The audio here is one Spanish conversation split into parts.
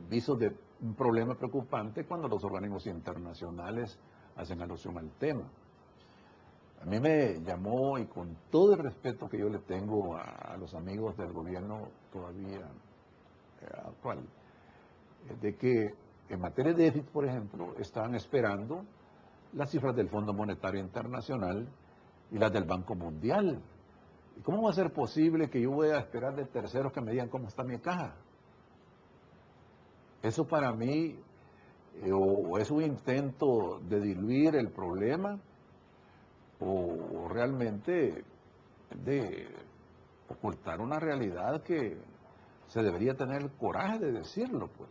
visos de un problema preocupante cuando los organismos internacionales hacen alusión al tema. A mí me llamó, y con todo el respeto que yo le tengo a los amigos del gobierno todavía actual, de que en materia de déficit, por ejemplo, estaban esperando las cifras del Fondo Monetario Internacional y las del Banco Mundial. ¿Y cómo va a ser posible que yo voy a esperar de terceros que me digan cómo está mi caja? Eso para mí o es un intento de diluir el problema o realmente de ocultar una realidad que se debería tener el coraje de decirlo, pues.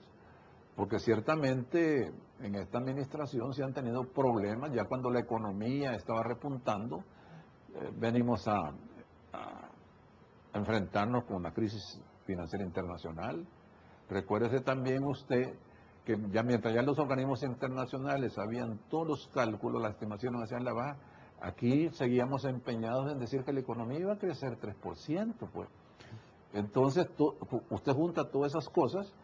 Porque ciertamente en esta administración se han tenido problemas, ya cuando la economía estaba repuntando, venimos a enfrentarnos con una crisis financiera internacional. Recuérdese también usted que ya mientras ya los organismos internacionales habían todos los cálculos, las estimaciones hacia la baja, aquí seguíamos empeñados en decir que la economía iba a crecer 3%, pues. Entonces, usted junta todas esas cosas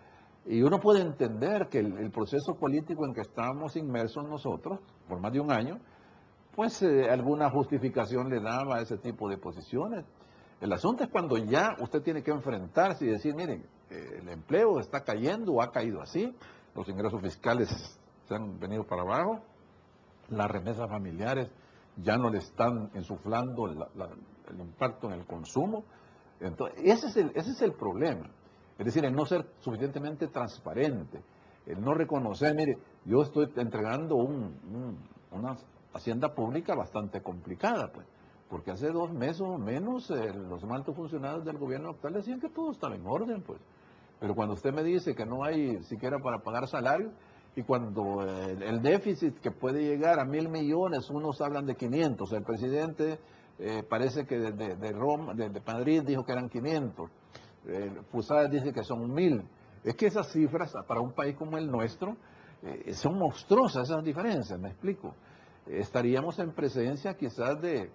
y uno puede entender que el proceso político en que estábamos inmersos nosotros, por más de un año, pues alguna justificación le daba a ese tipo de posiciones. El asunto es cuando ya usted tiene que enfrentarse y decir, miren, el empleo está cayendo o ha caído así, los ingresos fiscales se han venido para abajo, las remesas familiares ya no le están insuflando el impacto en el consumo. Entonces, ese es el problema. Es decir, el no ser suficientemente transparente, el no reconocer, mire, yo estoy entregando una hacienda pública bastante complicada, pues, porque hace 2 meses o menos los altos funcionarios del gobierno actual decían que todo estaba en orden, pues. Pero cuando usted me dice que no hay siquiera para pagar salario, y cuando el déficit que puede llegar a 1.000 millones, unos hablan de 500, el presidente parece que de Roma, de Madrid dijo que eran 500, Fusadas dice que son 1.000. Es que esas cifras para un país como el nuestro son monstruosas, esas diferencias, me explico. Estaríamos en presencia quizás de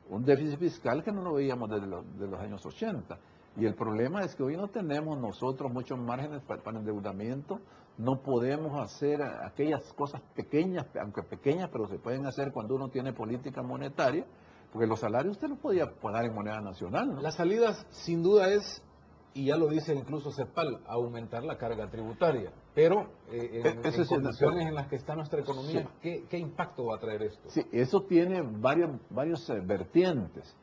un déficit fiscal que no lo veíamos desde los años 80. Y el problema es que hoy no tenemos nosotros muchos márgenes para endeudamiento, no podemos hacer aquellas cosas pequeñas, aunque pequeñas, pero se pueden hacer cuando uno tiene política monetaria, porque los salarios usted los podía pagar en moneda nacional, ¿no? Las salidas, sin duda, y ya lo dice incluso CEPAL, aumentar la carga tributaria. Pero en condiciones en las que está nuestra economía, sí. ¿Qué impacto va a traer esto? Sí, eso tiene varios vertientes.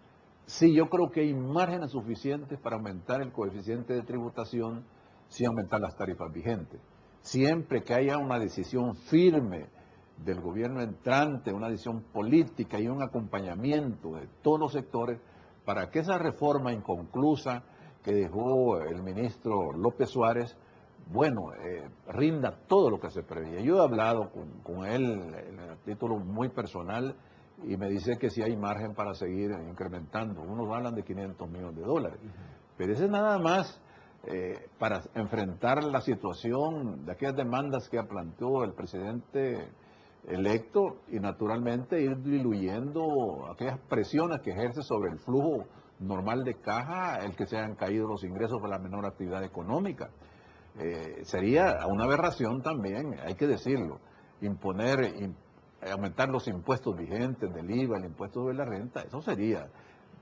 Sí, yo creo que hay márgenes suficientes para aumentar el coeficiente de tributación sin aumentar las tarifas vigentes. Siempre que haya una decisión firme del gobierno entrante, una decisión política y un acompañamiento de todos los sectores para que esa reforma inconclusa que dejó el ministro López Suárez, bueno, rinda todo lo que se preveía. Yo he hablado con él en el título muy personal y me dice que sí hay margen para seguir incrementando. Unos hablan de 500 millones de dólares. Pero ese es nada más para enfrentar la situación de aquellas demandas que planteó el presidente electo y naturalmente ir diluyendo aquellas presiones que ejerce sobre el flujo normal de caja, el que se hayan caído los ingresos por la menor actividad económica. Sería una aberración también, hay que decirlo, aumentar los impuestos vigentes del IVA, el impuesto sobre la renta, eso sería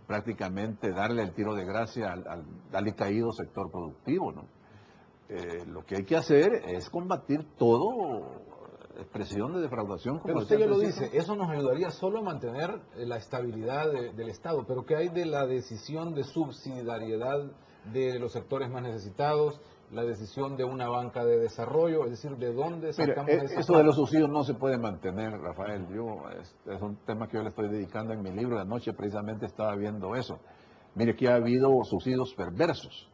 prácticamente darle el tiro de gracia al alicaído sector productivo, ¿no? Lo que hay que hacer es combatir todo expresión de defraudación. Como pero usted ya lo dice, eso nos ayudaría solo a mantener la estabilidad del Estado, pero ¿qué hay de la decisión de subsidiariedad de los sectores más necesitados, la decisión de una banca de desarrollo, es decir, de dónde sacamos esa eso plata? De los subsidios no se puede mantener, Rafael. Es un tema que yo le estoy dedicando en mi libro. De anoche precisamente estaba viendo eso. Mire que ha habido subsidios perversos.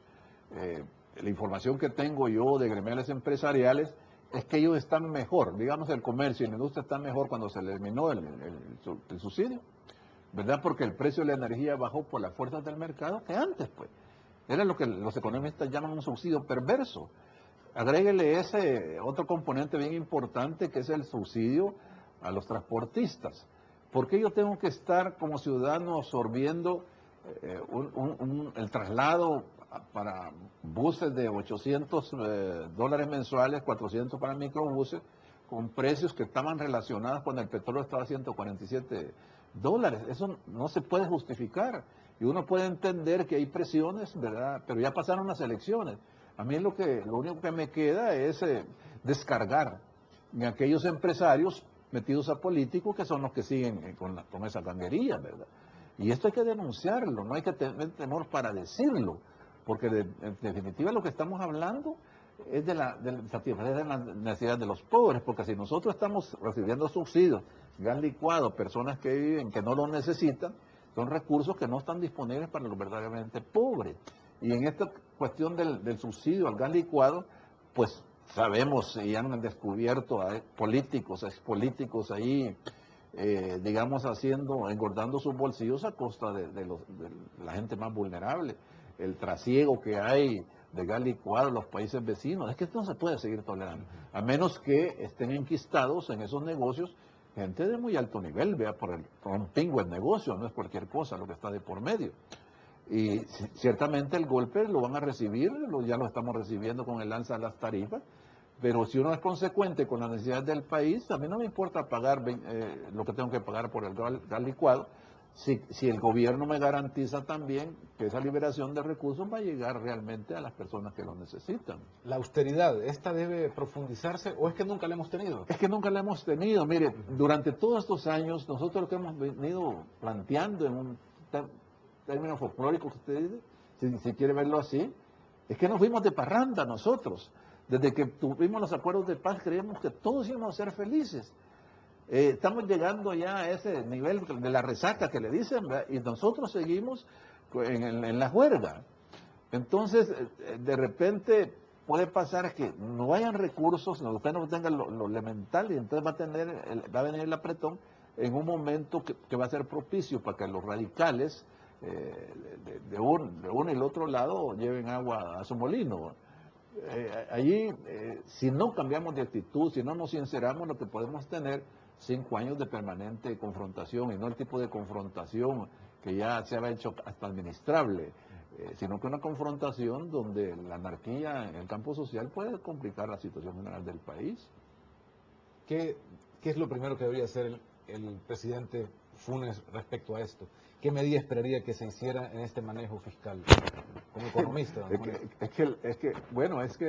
La información que tengo yo de gremiales empresariales es que ellos están mejor, digamos el comercio y la industria están mejor cuando se eliminó el subsidio, ¿verdad? Porque el precio de la energía bajó por las fuerzas del mercado que antes, pues. Era lo que los economistas llaman un subsidio perverso. Agréguele ese otro componente bien importante que es el subsidio a los transportistas. ¿Por qué yo tengo que estar como ciudadano absorbiendo el traslado para buses de $800 mensuales, 400 para microbuses, con precios que estaban relacionados cuando el petróleo estaba a $147. Eso no se puede justificar. Y uno puede entender que hay presiones, ¿verdad? Pero ya pasaron las elecciones. A mí lo único que me queda es descargar en aquellos empresarios metidos a políticos que son los que siguen con esa ganguería, ¿verdad? Y esto hay que denunciarlo, no hay que tener temor para decirlo, porque en definitiva lo que estamos hablando es de satisfacer de las necesidades de los pobres, porque si nosotros estamos recibiendo subsidios, gas licuado, personas que viven, que no lo necesitan, son recursos que no están disponibles para los verdaderamente pobres. Y en esta cuestión del subsidio al gas licuado, pues sabemos y han descubierto a políticos, expolíticos ahí, digamos, engordando sus bolsillos a costa de la gente más vulnerable. El trasiego que hay de gas licuado en los países vecinos, es que esto no se puede seguir tolerando, a menos que estén enquistados en esos negocios gente de muy alto nivel, vea, por un pingo el negocio, no es cualquier cosa lo que está de por medio. Y ciertamente el golpe lo van a recibir, ya lo estamos recibiendo con el alza de las tarifas, pero si uno es consecuente con las necesidades del país, a mí no me importa pagar lo que tengo que pagar por el gas licuado, si el gobierno me garantiza también que esa liberación de recursos va a llegar realmente a las personas que lo necesitan. ¿La austeridad, esta debe profundizarse o es que nunca la hemos tenido? Es que nunca la hemos tenido. Mire, durante todos estos años, nosotros lo que hemos venido planteando en un término folclórico que usted dice, si quiere verlo así, es que nos fuimos de parranda nosotros. Desde que tuvimos los acuerdos de paz creíamos que todos íbamos a ser felices. Estamos llegando ya a ese nivel de la resaca que le dicen, ¿verdad? Y nosotros seguimos en la juerga. Entonces, de repente puede pasar que no hayan recursos, usted no tenga lo elemental y entonces va a venir el apretón en un momento que va a ser propicio para que los radicales de uno y el otro lado lleven agua a su molino. Allí, si no cambiamos de actitud, si no nos sinceramos, lo que podemos tener 5 años de permanente confrontación, y no el tipo de confrontación que ya se había hecho hasta administrable, sino que una confrontación donde la anarquía en el campo social puede complicar la situación general del país. ¿Qué es lo primero que debería hacer el presidente Funes respecto a esto? ¿Qué medida esperaría que se hiciera en este manejo fiscal como economista? Es que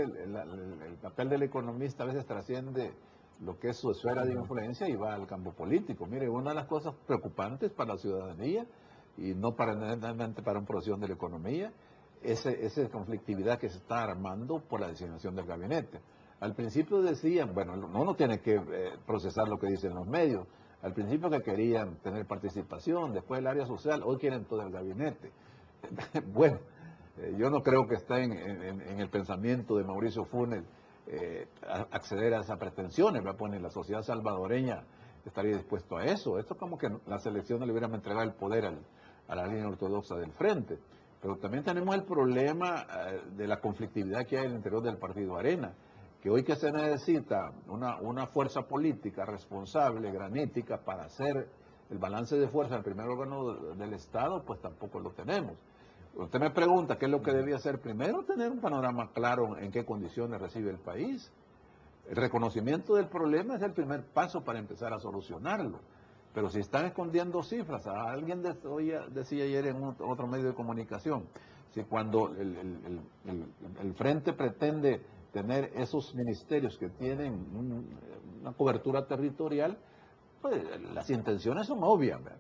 el papel del economista a veces trasciende lo que es su esfera de influencia y va al campo político. Mire, una de las cosas preocupantes para la ciudadanía y no necesariamente para un proceso de la economía, esa conflictividad que se está armando por la designación del gabinete. Al principio decían, bueno, uno tiene que procesar lo que dicen los medios. Al principio que querían tener participación, después el área social, hoy quieren todo el gabinete. Bueno, yo no creo que esté en el pensamiento de Mauricio Funes acceder a esas pretensiones, ¿verdad? Pues ni la sociedad salvadoreña estaría dispuesto a eso. Esto como que las elecciones le hubieran entregado el poder a la línea ortodoxa del frente. Pero también tenemos el problema de la conflictividad que hay en el interior del partido Arena, que hoy que se necesita una fuerza política responsable, granítica, para hacer el balance de fuerza en el primer órgano del Estado, pues tampoco lo tenemos. Usted me pregunta qué es lo que debía hacer primero, tener un panorama claro en qué condiciones recibe el país. El reconocimiento del problema es el primer paso para empezar a solucionarlo. Pero si están escondiendo cifras, alguien decía ayer en otro medio de comunicación, si cuando el frente pretende tener esos ministerios que tienen una cobertura territorial, pues las intenciones son obvias, ¿verdad?